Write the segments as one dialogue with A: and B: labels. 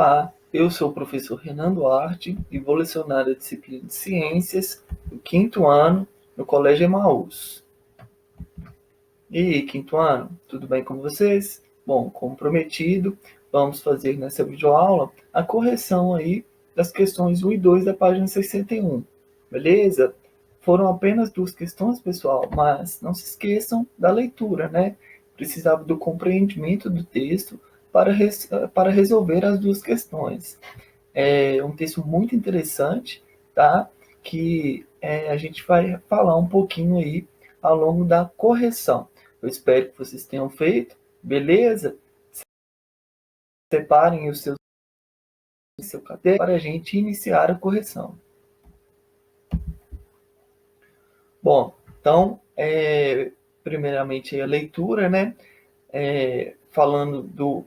A: Olá, eu sou o professor Renan Duarte e vou lecionar a disciplina de Ciências do quinto ano no Colégio Emaús. E aí, quinto ano, tudo bem com vocês? Bom, como prometido, vamos fazer nessa videoaula a correção aí das questões 1 e 2 da página 61, beleza? Foram apenas 2 questões, pessoal, mas não se esqueçam da leitura, né? Precisava do compreendimento do texto para resolver as 2 questões. É um texto muito interessante, tá? Que a gente vai falar um pouquinho aí ao longo da correção. Eu espero que vocês tenham feito, beleza? Separem o seu caderno para a gente iniciar a correção. Bom, então, primeiramente a leitura, né? Falando do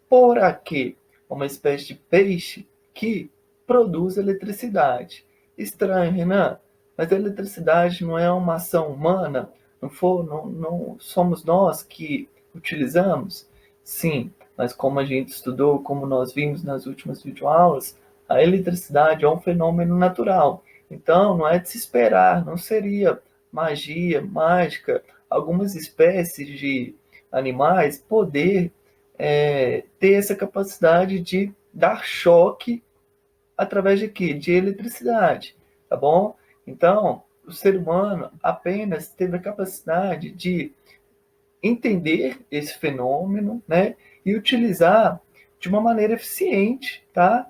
A: poraquê, uma espécie de peixe que produz eletricidade. Estranho, Renan, mas a eletricidade não é uma ação humana? Não somos nós que utilizamos? Sim, mas como a gente estudou, como nós vimos nas últimas videoaulas, a eletricidade é um fenômeno natural. Então, não é de se esperar, não seria magia, mágica, algumas espécies de animais poder ter essa capacidade de dar choque através de quê? De eletricidade, tá bom? Então, o ser humano apenas teve a capacidade de entender esse fenômeno, né? E utilizar de uma maneira eficiente, tá?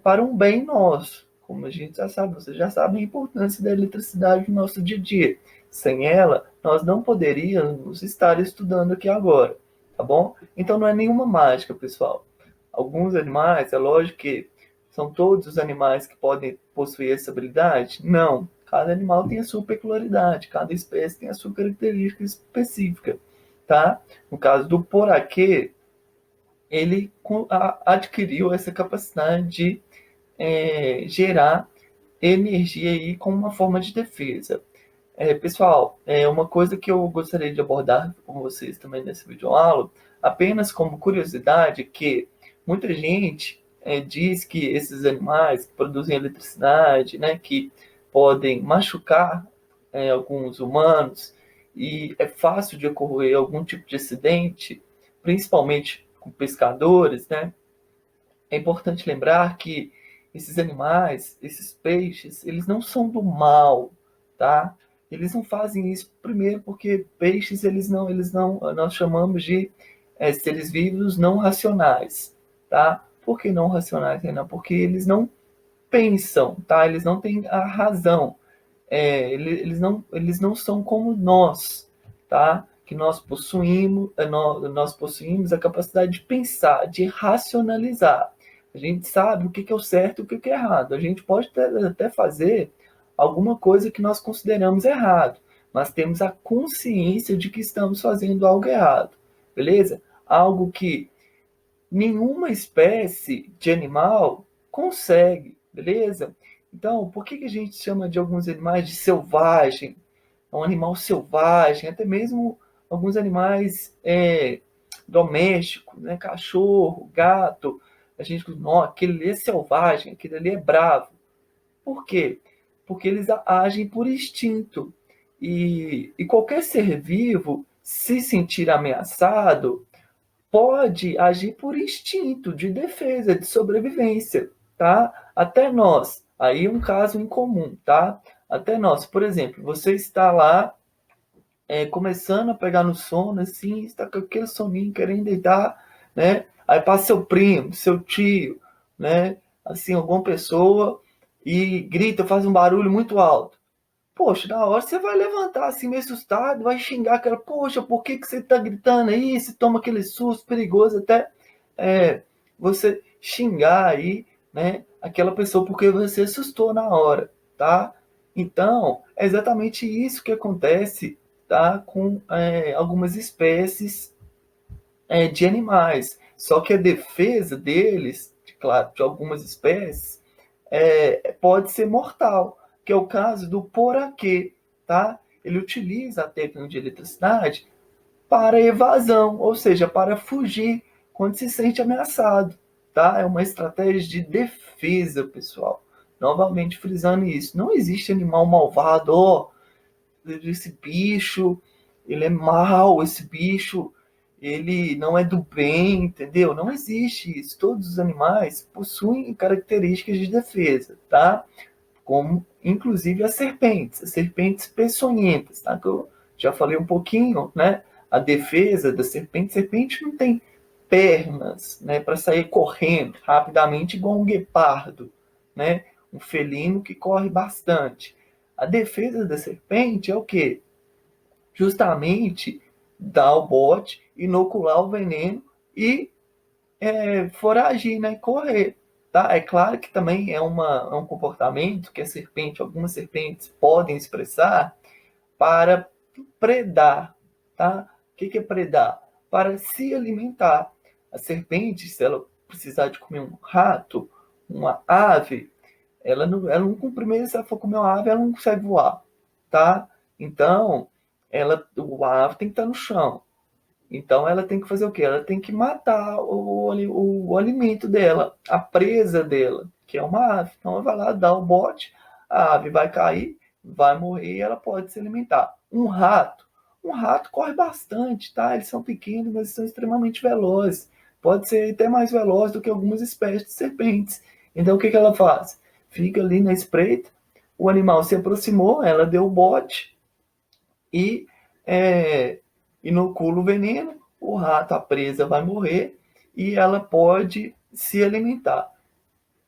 A: Para um bem nosso. Como a gente já sabe, vocês já sabem a importância da eletricidade no nosso dia a dia. Sem ela, nós não poderíamos estar estudando aqui agora, tá bom? Então não é nenhuma mágica, pessoal. Alguns animais, é lógico que são todos os animais que podem possuir essa habilidade? Não. Cada animal tem a sua peculiaridade, cada espécie tem a sua característica específica, tá? No caso do poraquê, ele adquiriu essa capacidade de gerar energia aí como uma forma de defesa. Pessoal, uma coisa que eu gostaria de abordar com vocês também nessa videoaula, apenas como curiosidade, que muita gente diz que esses animais que produzem eletricidade, né, que podem machucar alguns humanos, e é fácil de ocorrer algum tipo de acidente, principalmente com pescadores, né? É importante lembrar que esses animais, esses peixes, eles não são do mal, tá? Eles não fazem isso primeiro porque peixes eles não nós chamamos de seres vivos não racionais, tá? Por que não racionais, Renan? Porque eles não pensam, tá? Eles não têm a razão. Eles não são como nós, tá? Que nós possuímos a capacidade de pensar, de racionalizar. A gente sabe o que é o certo e o que é errado. A gente pode até fazer alguma coisa que nós consideramos errado, mas temos a consciência de que estamos fazendo algo errado, beleza? Algo que nenhuma espécie de animal consegue, beleza? Então, por que a gente chama de alguns animais de selvagem? É um animal selvagem, até mesmo alguns animais domésticos, né? Cachorro, gato. A gente diz, não, aquele ali é selvagem, aquele ali é bravo. Por quê? Porque eles agem por instinto. E qualquer ser vivo, se sentir ameaçado, pode agir por instinto de defesa, de sobrevivência, tá? Até nós, aí um caso incomum, tá? Até nós, por exemplo, você está lá começando a pegar no sono, assim, está com aquele soninho querendo deitar, né? Aí passa seu primo, seu tio, né? Assim, alguma pessoa e grita, faz um barulho muito alto. Poxa, na hora você vai levantar assim meio assustado, vai xingar aquela, poxa, por que você tá gritando aí? Você toma aquele susto perigoso até você xingar aí, né, aquela pessoa porque você assustou na hora, tá? Então, é exatamente isso que acontece, tá, com algumas espécies de animais. Só que a defesa deles, claro, de algumas espécies, pode ser mortal, que é o caso do poraquê, tá? Ele utiliza a técnica de eletricidade para evasão, ou seja, para fugir quando se sente ameaçado, tá? É uma estratégia de defesa, pessoal. Novamente frisando isso, não existe animal malvado, ó, esse bicho, ele é mau, esse bicho, ele não é do bem, entendeu? Não existe isso. Todos os animais possuem características de defesa, tá? Como inclusive as serpentes peçonhentas, tá? Que eu já falei um pouquinho, né? A defesa da serpente, serpente não tem pernas, né, para sair correndo rapidamente igual um guepardo, né? Um felino que corre bastante. A defesa da serpente é o quê? Justamente dar o bote, inocular o veneno e foragir, né? Correr. Tá? É claro que também é um comportamento que a serpente, algumas serpentes podem expressar para predar. Tá? O que é predar? Para se alimentar. A serpente, se ela precisar de comer um rato, uma ave, ela não cumprimenta, se ela for comer uma ave, ela não consegue voar. Tá? Então, a ave tem que estar no chão. Então ela tem que fazer o quê? Ela tem que matar o alimento dela, a presa dela, que é uma ave. Então ela vai lá, dá o bote, a ave vai cair, vai morrer e ela pode se alimentar. Um rato corre bastante, tá? Eles são pequenos, mas são extremamente velozes. Pode ser até mais veloz do que algumas espécies de serpentes. Então o que ela faz? Fica ali na espreita, o animal se aproximou, ela deu o bote, e é, inocula o veneno, o rato, a presa, vai morrer e ela pode se alimentar.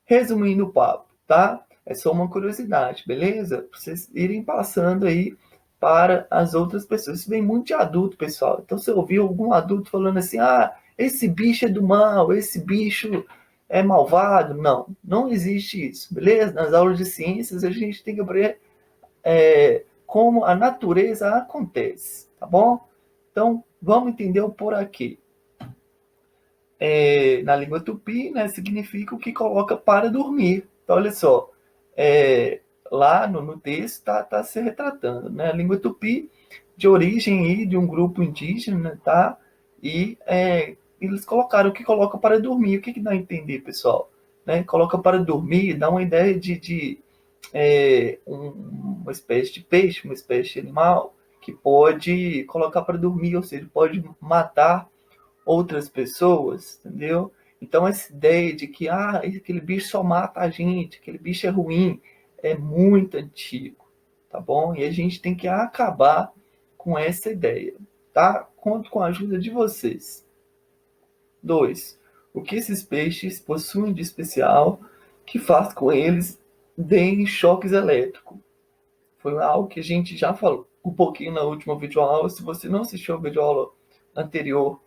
A: Resumindo o papo, tá? É só uma curiosidade, beleza? Pra vocês irem passando aí para as outras pessoas. Isso vem muito de adulto, pessoal. Então, se eu ouvir algum adulto falando assim, ah, esse bicho é do mal, esse bicho é malvado, não, não existe isso, beleza? Nas aulas de ciências a gente tem que aprender como a natureza acontece, tá bom? Então, vamos entender o porquê. Na língua tupi, né, significa o que coloca para dormir. Então, olha só, lá no texto está se retratando, né? A língua tupi, de origem aí de um grupo indígena, tá? E eles colocaram o que coloca para dormir. O que dá a entender, pessoal? Né? Coloca para dormir, dá uma ideia de uma espécie de peixe, uma espécie de animal que pode colocar para dormir, ou seja, pode matar outras pessoas, entendeu? Então essa ideia de que aquele bicho só mata a gente, aquele bicho é ruim, é muito antigo, tá bom? E a gente tem que acabar com essa ideia, tá? Conto com a ajuda de vocês. 2. O que esses peixes possuem de especial que faz com eles deem choques elétricos? Foi algo que a gente já falou um pouquinho na última videoaula. Se você não assistiu a videoaula anterior,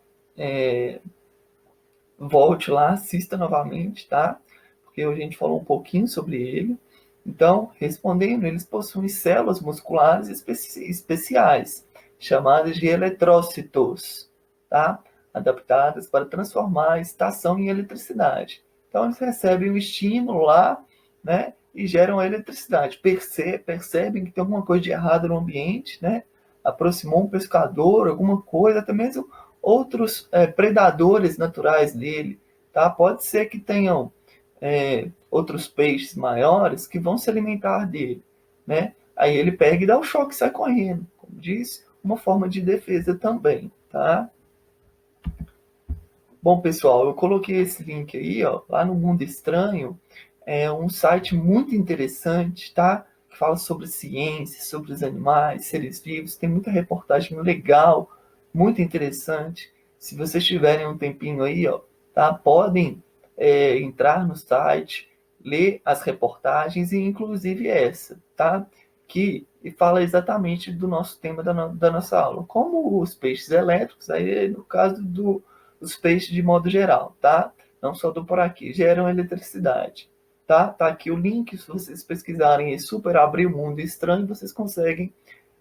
A: volte lá, assista novamente, tá? Porque a gente falou um pouquinho sobre ele. Então, respondendo, eles possuem células musculares especiais, chamadas de eletrócitos, tá? Adaptadas para transformar a excitação em eletricidade. Então, eles recebem um estímulo lá, né? E geram a eletricidade. Percebem que tem alguma coisa de errado no ambiente, né? Aproximou um pescador, alguma coisa, até mesmo outros predadores naturais dele, tá? Pode ser que tenham outros peixes maiores que vão se alimentar dele, né? Aí ele pega e dá o choque e sai correndo. Como disse, uma forma de defesa também, tá? Bom, pessoal, eu coloquei esse link aí, ó, lá no Mundo Estranho. É um site muito interessante, tá? Que fala sobre ciência, sobre os animais, seres vivos. Tem muita reportagem legal, muito interessante. Se vocês tiverem um tempinho aí, ó, tá? Podem entrar no site, ler as reportagens e inclusive essa, tá? Que fala exatamente do nosso tema da nossa aula. Como os peixes elétricos, aí no caso dos peixes de modo geral, tá? Não só do por aqui, geram eletricidade. Tá? Tá aqui o link, se vocês pesquisarem Super Abrir o Mundo Estranho, vocês conseguem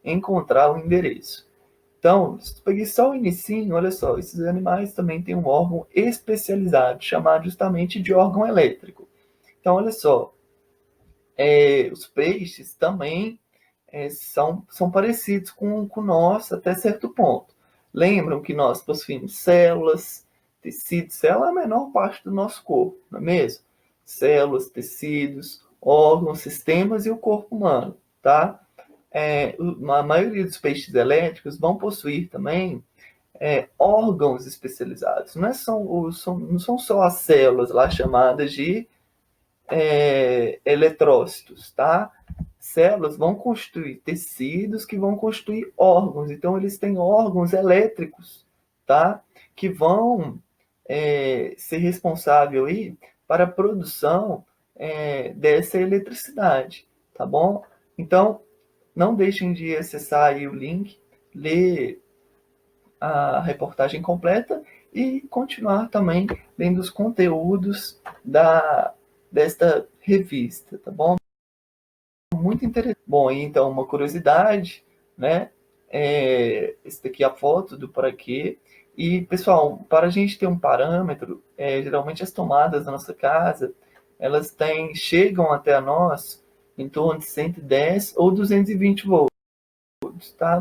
A: encontrar o endereço. Então, se eu peguei só o inicinho, olha só, esses animais também têm um órgão especializado, chamado justamente de órgão elétrico. Então, olha só, os peixes também são parecidos com nós até certo ponto. Lembram que nós possuímos células, Tecido, célula é a menor parte do nosso corpo, não é mesmo? Células, tecidos, órgãos, sistemas e o corpo humano, tá? A maioria dos peixes elétricos vão possuir também órgãos especializados. Não são só as células lá chamadas de eletrócitos, tá? Células vão constituir tecidos que vão constituir órgãos. Então, eles têm órgãos elétricos, tá? Que vão ser responsável aí para a produção dessa eletricidade, tá bom? Então, não deixem de acessar aí o link, ler a reportagem completa e continuar também lendo os conteúdos desta revista, tá bom? Muito interessante. Bom, então, uma curiosidade, né? Esse daqui é a foto do para quê. E, pessoal, para a gente ter um parâmetro, geralmente as tomadas da nossa casa, chegam até a nós em torno de 110 ou 220 volts, tá?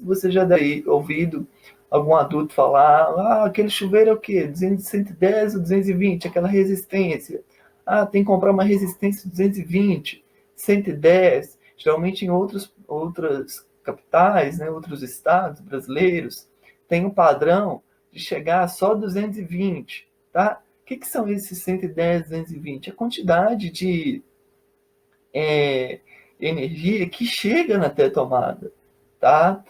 A: Você já deve ter ouvido algum adulto falar, aquele chuveiro é o quê? 110 ou 220, aquela resistência. Tem que comprar uma resistência de 220, 110. Geralmente em outras capitais, né, outros estados brasileiros, tem um padrão de chegar a só 220, tá? O que são esses 110, 220? A quantidade de energia que chega na tomada, tá?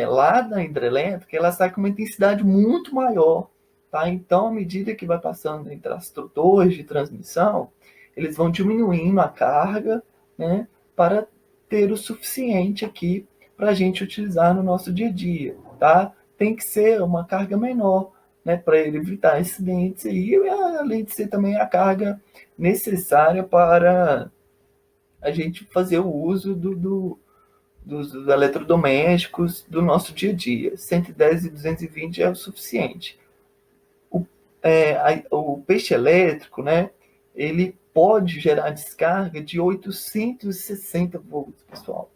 A: Lá na hidrelétrica, ela sai com uma intensidade muito maior, tá? Então, à medida que vai passando entre as torres de transmissão, eles vão diminuindo a carga, né, para ter o suficiente aqui para a gente utilizar no nosso dia a dia, tá? Tem que ser uma carga menor, né, para evitar acidentes e além de ser também a carga necessária para a gente fazer o uso dos eletrodomésticos do nosso dia a dia. 110 e 220 é o suficiente. O peixe elétrico, né, ele pode gerar descarga de 860 volts, pessoal.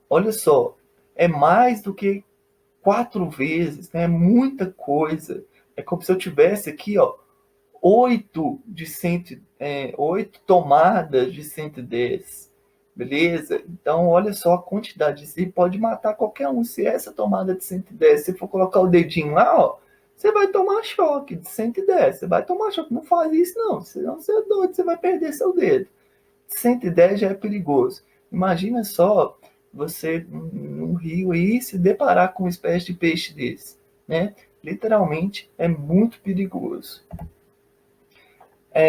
A: Olha só, é mais do que 4 vezes, né? É muita coisa. É como se eu tivesse aqui, ó, 8 tomadas de 110. Beleza? Então, olha só a quantidade. Isso pode matar qualquer um. Se essa tomada de 110, se for colocar o dedinho lá, ó, você vai tomar choque de 110. Você vai tomar choque. Não faz isso, não. Senão você é doido, você vai perder seu dedo. 110 já é perigoso. Imagina só você num rio aí se deparar com uma espécie de peixe desse, né? Literalmente é muito perigoso.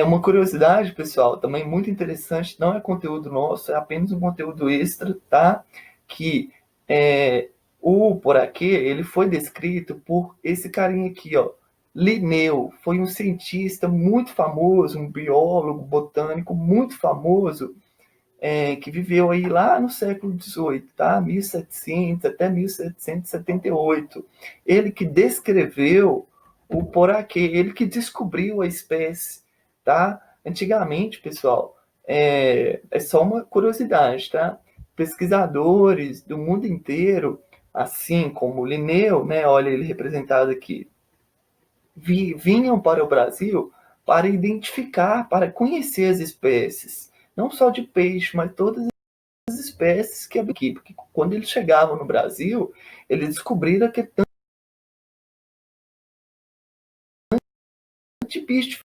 A: Uma curiosidade, pessoal, também muito interessante, não é conteúdo nosso, é apenas um conteúdo extra, tá? Que o Poraquê, ele foi descrito por esse carinha aqui, ó, Linneu. Foi um cientista muito famoso, um biólogo botânico muito famoso, que viveu aí lá no século XVIII, tá? 1700 até 1778. Ele que descreveu o Poraquê, ele que descobriu a espécie, tá? Antigamente, pessoal, é só uma curiosidade, tá? Pesquisadores do mundo inteiro, assim como Linneu, né? Olha ele representado aqui, vinham para o Brasil para identificar, para conhecer as espécies, não só de peixe, mas todas as espécies que haviam aqui, porque quando eles chegavam no Brasil, eles descobriram que tanto de bicho,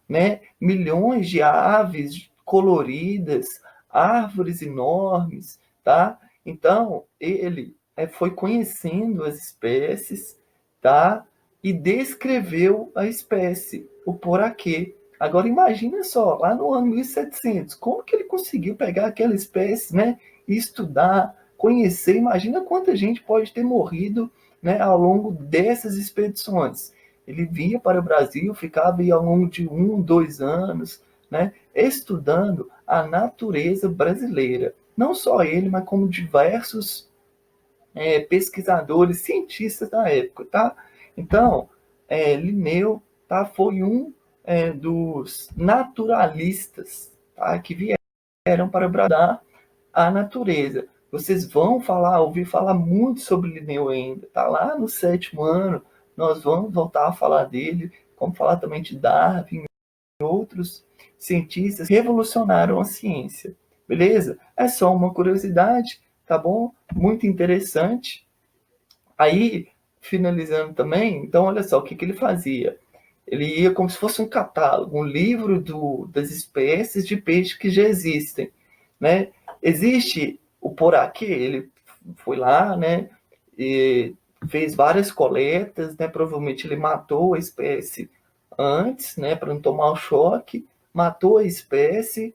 A: né? Milhões de aves coloridas, árvores enormes, tá? Então, ele foi conhecendo as espécies, tá? E descreveu a espécie, o poraquê. Agora, imagina só, lá no ano 1700, como que ele conseguiu pegar aquela espécie, né? E estudar, conhecer. Imagina quanta gente pode ter morrido, né, ao longo dessas expedições. Ele vinha para o Brasil, ficava aí ao longo de 2 anos, né, estudando a natureza brasileira. Não só ele, mas como diversos pesquisadores, cientistas da época, tá? Então, Linneu, tá, foi um dos naturalistas, tá, que vieram para Brasil a natureza. Vocês vão ouvir falar muito sobre Linneu ainda, tá lá no 7º ano nós vamos voltar a falar dele, vamos falar também de Darwin e outros cientistas que revolucionaram a ciência, beleza? É só uma curiosidade, tá bom? Muito interessante. Aí, finalizando também, então olha só, o que ele fazia? Ele ia como se fosse um catálogo, um livro das espécies de peixe que já existem, né? Existe o poraquê, ele foi lá, né, e fez várias coletas, né? Provavelmente ele matou a espécie antes, né, para não tomar o choque, matou a espécie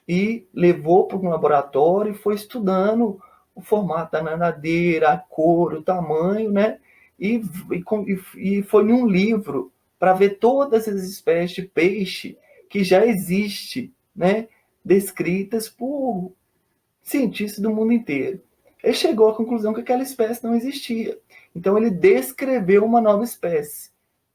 A: e levou para um laboratório e foi estudando o formato da nadadeira, a cor, o tamanho, né? E foi num livro para ver todas as espécies de peixe que já existem, né? Descritas por cientistas do mundo inteiro. Ele chegou à conclusão que aquela espécie não existia. Então ele descreveu uma nova espécie,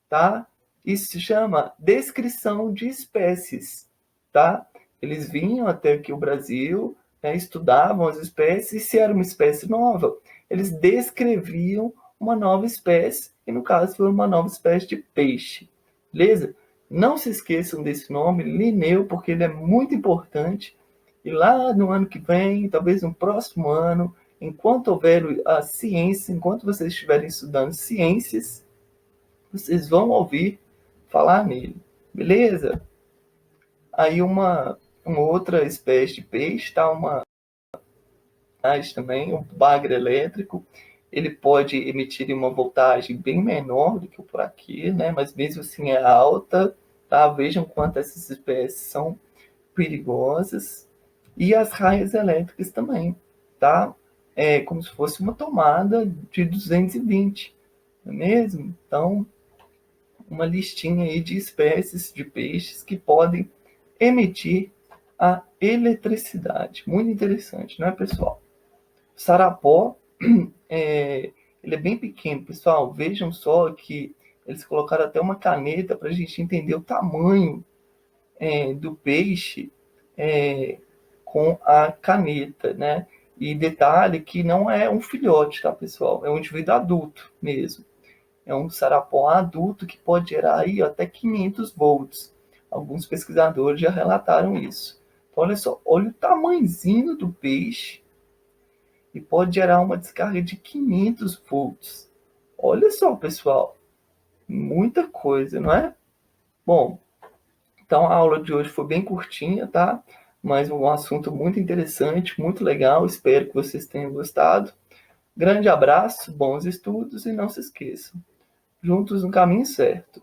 A: tá? Isso se chama descrição de espécies, tá? Eles vinham até aqui o Brasil, né, estudavam as espécies, e se era uma espécie nova, eles descreviam uma nova espécie, e no caso foi uma nova espécie de peixe, beleza? Não se esqueçam desse nome, Linneu, porque ele é muito importante, e lá no ano que vem, talvez no próximo ano, enquanto houver a ciência, enquanto vocês estiverem estudando ciências, vocês vão ouvir falar nele, beleza? Aí uma outra espécie de peixe, tá? Também, um bagre elétrico, ele pode emitir uma voltagem bem menor do que o por aqui, né? Mas mesmo assim é alta, tá? Vejam quanto essas espécies são perigosas. E as raias elétricas também, tá? É como se fosse uma tomada de 220, não é mesmo? Então, uma listinha aí de espécies de peixes que podem emitir a eletricidade. Muito interessante, né, pessoal? O sarapó, ele é bem pequeno, pessoal. Vejam só que eles colocaram até uma caneta para a gente entender o tamanho do peixe com a caneta, né? E detalhe que não é um filhote, tá, pessoal? É um indivíduo adulto mesmo. É um sarapó adulto que pode gerar aí até 500 volts. Alguns pesquisadores já relataram isso. Então, olha só, olha o tamanhozinho do peixe e pode gerar uma descarga de 500 volts. Olha só, pessoal, muita coisa, não é? Bom, então a aula de hoje foi bem curtinha, tá? Mas um assunto muito interessante, muito legal. Espero que vocês tenham gostado. Grande abraço, bons estudos e não se esqueçam, juntos no caminho certo.